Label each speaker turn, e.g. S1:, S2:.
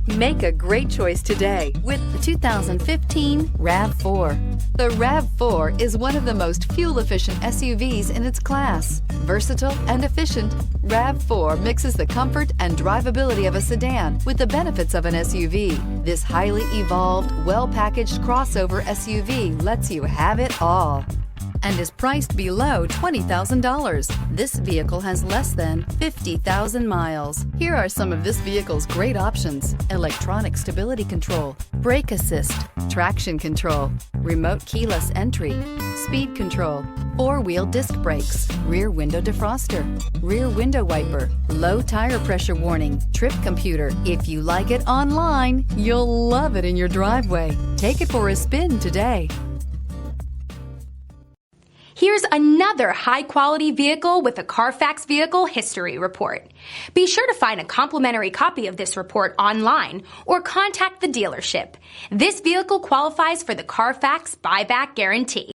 S1: Make a great choice today with the 2015 RAV4. The RAV4 is one of the most fuel-efficient SUVs in its class. Versatile and efficient, RAV4 mixes the comfort and drivability of a sedan with the benefits of an SUV. This highly evolved, well-packaged crossover SUV lets you have it all and is priced below $20,000. This vehicle has less than 50,000 miles. Here are some of this vehicle's great options: electronic stability control, brake assist, traction control, remote keyless entry, speed control, four-wheel disc brakes, rear window defroster, rear window wiper, low tire pressure warning, trip computer. If you like it online, you'll love it in your driveway. Take it for a spin today.
S2: Here's another high-quality vehicle with a Carfax Vehicle History Report. Be sure to find a complimentary copy of this report online or contact the dealership. This vehicle qualifies for the Carfax Buyback Guarantee.